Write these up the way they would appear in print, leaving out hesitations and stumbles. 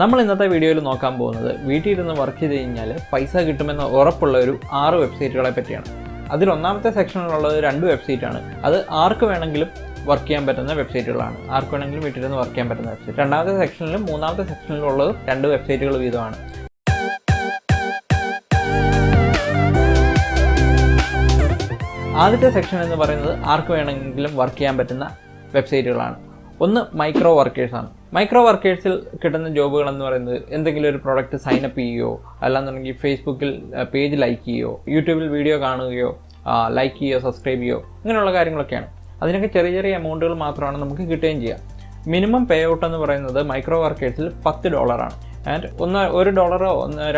നമ്മൾ ഇന്നത്തെ വീഡിയോയിൽ നോക്കാൻ പോകുന്നത് വീട്ടിൽ ഇരുന്ന് വർക്ക് ചെയ്ത് കഴിഞ്ഞാൽ പൈസ കിട്ടുമെന്ന് ഉറപ്പുള്ള ഒരു 6 വെബ്സൈറ്റുകളെ പറ്റിയാണ്. അതിൽ ഒന്നാമത്തെ സെക്ഷനിലുള്ളത് 2 വെബ്സൈറ്റാണ്. അത് ആർക്ക് വേണമെങ്കിലും വർക്ക് ചെയ്യാൻ പറ്റുന്ന വെബ്സൈറ്റുകളാണ്. ആർക്ക് വേണമെങ്കിലും വീട്ടിലിരുന്ന് വർക്ക് ചെയ്യാൻ പറ്റുന്ന വെബ്സൈറ്റ്. രണ്ടാമത്തെ സെക്ഷനിലും മൂന്നാമത്തെ സെക്ഷനിലുള്ളത് 2 വെബ്സൈറ്റുകൾ വീതമാണ്. ആദ്യത്തെ സെക്ഷൻ എന്ന് പറയുന്നത് ആർക്ക് വേണമെങ്കിലും വർക്ക് ചെയ്യാൻ പറ്റുന്ന വെബ്സൈറ്റുകളാണ്. ഒന്ന് മൈക്രോ വർക്കേഴ്സാണ്. മൈക്രോ വർക്കേഴ്സിൽ കിട്ടുന്ന ജോബുകൾ എന്ന് പറയുന്നത് എന്തെങ്കിലും ഒരു പ്രോഡക്റ്റ് സൈനപ്പ് ചെയ്യുകയോ, അല്ലാന്നുണ്ടെങ്കിൽ ഫേസ്ബുക്കിൽ പേജ് ലൈക്ക് ചെയ്യുകയോ, യൂട്യൂബിൽ വീഡിയോ കാണുകയോ, ലൈക്ക് ചെയ്യുകയോ, സബ്സ്ക്രൈബ് ചെയ്യുകയോ, ഇങ്ങനെയുള്ള കാര്യങ്ങളൊക്കെയാണ്. അതിനൊക്കെ ചെറിയ ചെറിയ എമൗണ്ടുകൾ മാത്രമാണ് നമുക്ക് കിട്ടുകയും ചെയ്യുക. മിനിമം പേ ഔട്ട് എന്ന് പറയുന്നത് മൈക്രോ വർക്കേഴ്സിൽ $10 ആൻഡ് $1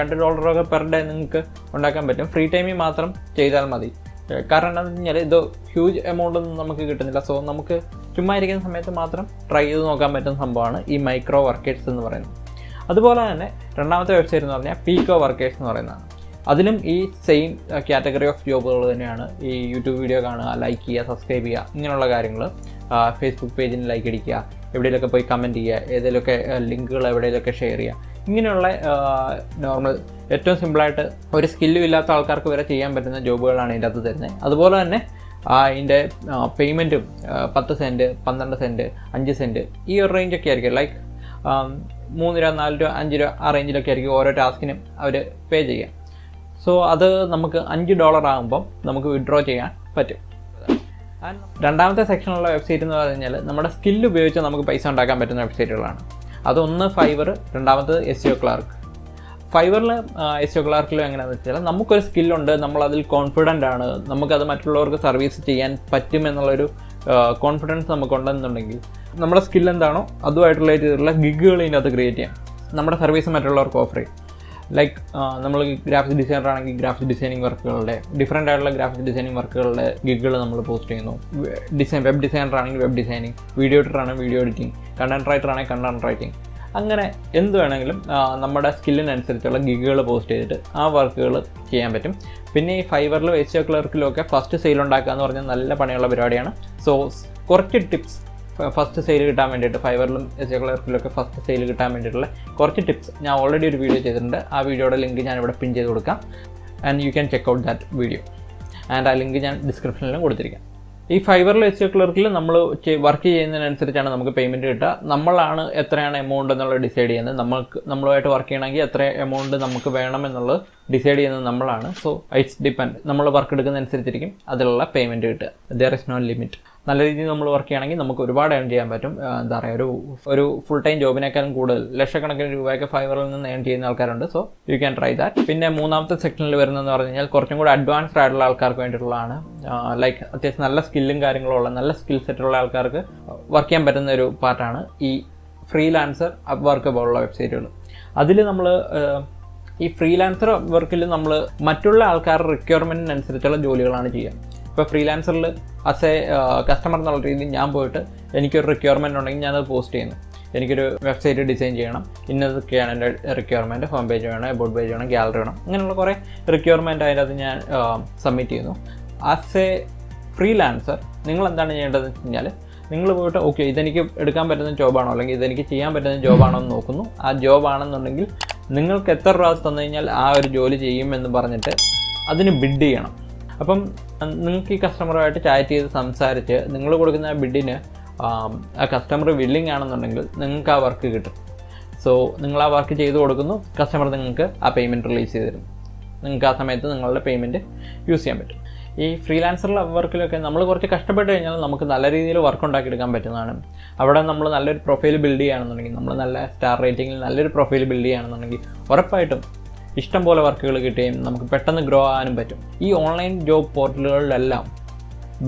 $2 ഒക്കെ പെർ ഡേ നിങ്ങൾക്ക് ഉണ്ടാക്കാൻ പറ്റും. ഫ്രീ ടൈമിൽ മാത്രം ചെയ്താൽ മതി. കാരണം എന്താണെന്ന് വെച്ചാൽ ഇത് ഹ്യൂജ് എമൗണ്ട് ഒന്നും നമുക്ക് കിട്ടുന്നില്ല. സോ നമുക്ക് ചുമ്മാ ഇരിക്കുന്ന സമയത്ത് മാത്രം ട്രൈ ചെയ്ത് നോക്കാൻ പറ്റുന്ന സംഭവമാണ് ഈ മൈക്രോ വർക്കേഴ്സ് എന്ന് പറയുന്നത്. അതുപോലെ തന്നെ രണ്ടാമത്തെ വെബ്സൈറ്റ് എന്ന് പറഞ്ഞാൽ പീക്കോ വർക്കേഴ്സ് എന്ന് പറയുന്നതാണ്. അതിലും ഈ സെയിം കാറ്റഗറി ഓഫ് ജോബുകൾ തന്നെയാണ്. ഈ യൂട്യൂബ് വീഡിയോ കാണുക, ലൈക്ക് ചെയ്യുക, സബ്സ്ക്രൈബ് ചെയ്യുക, ഇങ്ങനെയുള്ള കാര്യങ്ങൾ. ഫേസ്ബുക്ക് പേജിന് ലൈക്ക് അടിക്കുക, എവിടെയെങ്കിലുമൊക്കെ പോയി കമൻറ്റ് ചെയ്യുക, ഏതെങ്കിലുമൊക്കെ ലിങ്കുകൾ എവിടെയെങ്കിലുമൊക്കെ ഷെയർ ചെയ്യുക, ഇങ്ങനെയുള്ള നോർമൽ ഏറ്റവും സിമ്പിളായിട്ട് ഒരു സ്കില്ലും ഇല്ലാത്ത ആൾക്കാർക്ക് വരെ ചെയ്യാൻ പറ്റുന്ന ജോബുകളാണ് ഇതിൻ്റെ അകത്ത് തരുന്നത്. അതുപോലെ തന്നെ അതിൻ്റെ പേയ്മെൻറ്റും 10 സെൻറ്റ്, 12 സെൻറ്റ്, 5 സെൻറ്റ് ഈ ഒരു റേഞ്ചൊക്കെ ആയിരിക്കും. ലൈക്ക് 3 രൂപ, 4 രൂപ, 5 രൂപ ആ റേഞ്ചിലൊക്കെ ആയിരിക്കും ഓരോ ടാസ്കിനും അവർ പേ ചെയ്യുക. സോ അത് നമുക്ക് $5 ആകുമ്പം നമുക്ക് വിഡ്രോ ചെയ്യാൻ പറ്റും. രണ്ടാമത്തെ സെക്ഷനിലുള്ള വെബ്സൈറ്റ് എന്ന് പറഞ്ഞാൽ നമ്മുടെ സ്കില്ല് ഉപയോഗിച്ച് നമുക്ക് പൈസ ഉണ്ടാക്കാൻ പറ്റുന്ന വെബ്സൈറ്റുകളാണ്. അതൊന്ന് ഫൈവർ, രണ്ടാമത്തത് SEO ക്ലാർക്ക്. ഫൈവറിൽ SEO ക്ലാർക്കിലും എങ്ങനെയാണെന്ന് വെച്ചാൽ നമുക്കൊരു സ്കില്ലുണ്ട്, നമ്മളതിൽ കോൺഫിഡൻ്റ് ആണ്, നമുക്കത് മറ്റുള്ളവർക്ക് സർവീസ് ചെയ്യാൻ പറ്റുമെന്നുള്ളൊരു കോൺഫിഡൻസ് നമുക്കുണ്ടെന്നുണ്ടെങ്കിൽ നമ്മുടെ സ്കിൽ എന്താണോ അതുമായിട്ട് റിലേറ്റ് ചെയ്തിട്ടുള്ള ഗിഗുകൾ ഇതിനകത്ത് ക്രിയേറ്റ് ചെയ്യാം. നമ്മുടെ സർവീസ് മറ്റുള്ളവർക്ക് ഓഫർ ചെയ്യും. ലൈക്ക് നമ്മൾ ഗ്രാഫിക്സ് ഡിസൈനർ ആണെങ്കിൽ ഗ്രാഫിക്സ് ഡിസൈനിങ് വർക്കുകളുടെ ഡിഫറെൻ്റ് ആയിട്ടുള്ള ഗ്രാഫിക്സ് ഡിസൈനിങ് വർക്കുകളുടെ ഗിഗുകൾ നമ്മൾ പോസ്റ്റ് ചെയ്യുന്നു. വെബ് ഡിസൈനർ ആണെങ്കിൽ വെബ് ഡിസൈനിങ്, വീഡിയോ എഡിറ്റർ ആണെങ്കിൽ വീഡിയോ എഡിറ്റിംഗ്, കണ്ടന്റ് റൈറ്റർ ആണെങ്കിൽ കണ്ടന്റ് റൈറ്റിംഗ്, അങ്ങനെ എന്ത് വേണമെങ്കിലും നമ്മുടെ സ്കില്ലിനനുസരിച്ചുള്ള ഗിഗുകൾ പോസ്റ്റ് ചെയ്തിട്ട് ആ വർക്കുകൾ ചെയ്യാൻ പറ്റും. പിന്നെ ഈ ഫൈവറിലും SEO ക്ലർക്കിലും ഒക്കെ ഫസ്റ്റ് സെയിൽ ഉണ്ടാക്കുക എന്ന് പറഞ്ഞാൽ നല്ല പണിയുള്ള പരിപാടിയാണ്. സോ കുറച്ച് ടിപ്സ് ഫസ്റ്റ് സെയിൽ കിട്ടാൻ വേണ്ടിയിട്ട് ഫൈവറിലും SEO ക്ലർക്കിലൊക്കെ ഫസ്റ്റ് സെയിൽ കിട്ടാൻ വേണ്ടിയിട്ടുള്ള കുറച്ച് ടിപ്സ് ഞാൻ ഓൾറെഡി ഒരു വീഡിയോ ചെയ്തിട്ടുണ്ട്. ആ വീഡിയോയുടെ ലിങ്ക് ഞാനിവിടെ പിൻ ചെയ്ത് കൊടുക്കാം. And you can check out that video. And ആ ലിങ്ക് ഞാൻ ഡിസ്ക്രിപ്ഷനിലും കൊടുത്തിരിക്കാം. ഈ ഫൈവറിലും SEO ക്ലർക്കിൽ നമ്മൾ വർക്ക് ചെയ്യുന്നതിനനുസരിച്ചാണ് നമുക്ക് പേയ്മെൻറ്റ് കിട്ടുക. നമ്മളാണ് എത്രയാണ് എമൗണ്ട് എന്നുള്ളത് ഡിസൈഡ് ചെയ്യുന്നത്. നമ്മളുമായിട്ട് വർക്ക് ചെയ്യണമെങ്കിൽ എത്ര എമൗണ്ട് നമുക്ക് വേണമെന്നുള്ളത് ഡിസൈഡ് ചെയ്യുന്നത് നമ്മളാണ്. So it's depend. നമ്മൾ വർക്ക് എടുക്കുന്നതനുസരിച്ചിരിക്കും അതിലുള്ള പേയ്മെൻറ്റ് കിട്ടുക. There is no limit. നല്ല രീതിയിൽ നമ്മൾ വർക്ക് ചെയ്യുകയാണെങ്കിൽ നമുക്ക് ഒരുപാട് ഏൺ ചെയ്യാൻ പറ്റും. എന്താ പറയുക, ഒരു ഫുൾ ടൈം ജോബിനേക്കാളും കൂടുതൽ ലക്ഷക്കണക്കിന് രൂപയൊക്കെ ഫൈവറിൽ നിന്ന് ഏൺ ചെയ്യുന്ന ആൾക്കാരുണ്ട്. So you can try that. പിന്നെ മൂന്നാമത്തെ സെക്ഷനിൽ വരുന്നതെന്ന് പറഞ്ഞു കഴിഞ്ഞാൽ കുറച്ചും കൂടി അഡ്വാൻസ്ഡ് ആയിട്ടുള്ള ആൾക്കാർക്ക് വേണ്ടിയിട്ടുള്ളതാണ്. ലൈക്ക് അത്യാവശ്യം നല്ല സ്കില്ലും കാര്യങ്ങളുള്ള നല്ല സ്കിൽ സെറ്റുള്ള ആൾക്കാർക്ക് വർക്ക് ചെയ്യാൻ പറ്റുന്ന ഒരു പാർട്ടാണ് ഈ ഫ്രീലാൻസർ, അപ്വർക്ക് പോലുള്ള വെബ്സൈറ്റുകൾ. അതിൽ നമ്മൾ ഈ ഫ്രീലാൻസർ വർക്കിൽ നമ്മൾ മറ്റുള്ള ആൾക്കാരുടെ റിക്വയർമെൻറ്റിനനുസരിച്ചുള്ള ജോലികളാണ് ചെയ്യുക. ഇപ്പോൾ ഫ്രീലാൻസറിൽ ആസ് എ കസ്റ്റമർ എന്നുള്ള രീതിയിൽ ഞാൻ പോയിട്ട് എനിക്കൊരു റിക്വയർമെൻറ്റ് ഉണ്ടെങ്കിൽ ഞാനത് പോസ്റ്റ് ചെയ്യുന്നു. എനിക്കൊരു വെബ്സൈറ്റ് ഡിസൈൻ ചെയ്യണം, ഇന്നതൊക്കെയാണ് എൻ്റെ റിക്വയർമെൻറ്റ്. ഹോം പേജ് വേണം, എബൌട്ട് പേജ് വേണം, ഗാലറി വേണം, അങ്ങനെയുള്ള കുറേ റിക്വയർമെൻറ്റ് അതിനകത്ത് ഞാൻ സബ്മിറ്റ് ചെയ്യുന്നു. ആസ് എ ഫ്രീലാൻസർ നിങ്ങൾ എന്താണ് ചെയ്യേണ്ടതെന്ന് വെച്ച് കഴിഞ്ഞാൽ നിങ്ങൾ പോയിട്ട് ഓക്കെ ഇതെനിക്ക് എടുക്കാൻ പറ്റുന്ന ജോബാണോ അല്ലെങ്കിൽ ഇതെനിക്ക് ചെയ്യാൻ പറ്റുന്ന ജോബാണോ എന്ന് നോക്കുന്നു. ആ ജോബാണെന്നുണ്ടെങ്കിൽ നിങ്ങൾക്ക് എത്ര രൂപ തന്നു കഴിഞ്ഞാൽ ആ ഒരു ജോലി ചെയ്യുമെന്ന് പറഞ്ഞിട്ട് അതിന് ബിഡ് ചെയ്യണം. അപ്പം നിങ്ങൾക്ക് ഈ കസ്റ്റമറുമായിട്ട് ചാറ്റ് ചെയ്ത് സംസാരിച്ച് നിങ്ങൾ കൊടുക്കുന്ന ബിഡിന് ആ കസ്റ്റമർ വില്ലിങ് ആണെന്നുണ്ടെങ്കിൽ നിങ്ങൾക്ക് ആ വർക്ക് കിട്ടും. സോ നിങ്ങൾ ആ വർക്ക് ചെയ്ത് കൊടുക്കുന്നു, കസ്റ്റമർ നിങ്ങൾക്ക് ആ പേയ്മെൻറ്റ് റിലീസ് ചെയ്ത് തരും. നിങ്ങൾക്ക് ആ സമയത്ത് നിങ്ങളുടെ പേയ്മെൻറ്റ് യൂസ് ചെയ്യാൻ പറ്റും. ഈ ഫ്രീലാൻസറിലെ വർക്കിലൊക്കെ നമ്മൾ കുറച്ച് കഷ്ടപ്പെട്ട് കഴിഞ്ഞാൽ നമുക്ക് നല്ല രീതിയിൽ വർക്ക് ഉണ്ടാക്കിയെടുക്കാൻ പറ്റുന്നതാണ്. അവിടെ നമ്മൾ നല്ലൊരു പ്രൊഫൈൽ ബിൽഡ് ചെയ്യുകയാണെന്നുണ്ടെങ്കിൽ, നമ്മൾ നല്ല സ്റ്റാർ റേറ്റിങ്ങിൽ നല്ലൊരു പ്രൊഫൈൽ ബിൽഡ് ചെയ്യുകയാണെന്നുണ്ടെങ്കിൽ ഉറപ്പായിട്ടും ഇഷ്ടം പോലെ വർക്കുകൾ കിട്ടുകയും നമുക്ക് പെട്ടെന്ന് ഗ്രോ ആകാനും പറ്റും. ഈ ഓൺലൈൻ ജോബ് പോർട്ടലുകളിലെല്ലാം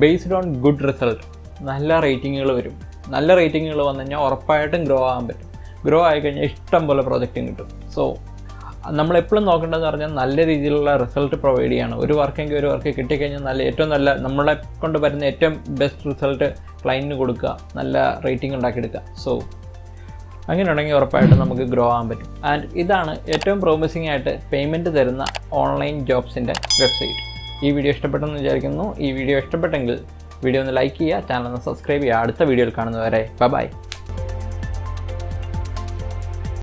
ബേസ്ഡ് ഓൺ ഗുഡ് റിസൾട്ട് നല്ല റേറ്റിങ്ങുകൾ വരും. നല്ല റേറ്റിങ്ങുകൾ വന്നു കഴിഞ്ഞാൽ ഉറപ്പായിട്ടും ഗ്രോ ആകാൻ പറ്റും. ഗ്രോ ആയിക്കഴിഞ്ഞാൽ ഇഷ്ടം പോലെ പ്രോജക്റ്റും കിട്ടും. സോ നമ്മളെപ്പോഴും നോക്കേണ്ടതെന്ന് പറഞ്ഞാൽ നല്ല രീതിയിലുള്ള റിസൾട്ട് പ്രൊവൈഡ് ചെയ്യാണ്. ഒരു വർക്ക് കിട്ടിക്കഴിഞ്ഞാൽ ഏറ്റവും നല്ല നമ്മളെ കൊണ്ട് വരുന്ന ഏറ്റവും ബെസ്റ്റ് റിസൾട്ട് ക്ലയൻറ്റിന് കൊടുക്കുക, നല്ല റേറ്റിംഗ് ഉണ്ടാക്കിയെടുക്കുക. സോ അങ്ങനെ ഉണ്ടെങ്കിൽ ഉറപ്പായിട്ടും നമുക്ക് ഗ്രോ ആകാൻ പറ്റും. ആൻഡ് ഇതാണ് ഏറ്റവും പ്രോമിസിംഗ് ആയിട്ട് പേയ്മെൻറ്റ് തരുന്ന ഓൺലൈൻ ജോബ്സിൻ്റെ വെബ്സൈറ്റ്. ഈ വീഡിയോ ഇഷ്ടപ്പെട്ടെന്ന് വിചാരിക്കുന്നു. ഈ വീഡിയോ ഇഷ്ടപ്പെട്ടെങ്കിൽ വീഡിയോ ഒന്ന് ലൈക്ക് ചെയ്യുക, ചാനൽ ഒന്ന് സബ്സ്ക്രൈബ് ചെയ്യുക. അടുത്ത വീഡിയോയിൽ കാണുന്നവരെ ബൈ.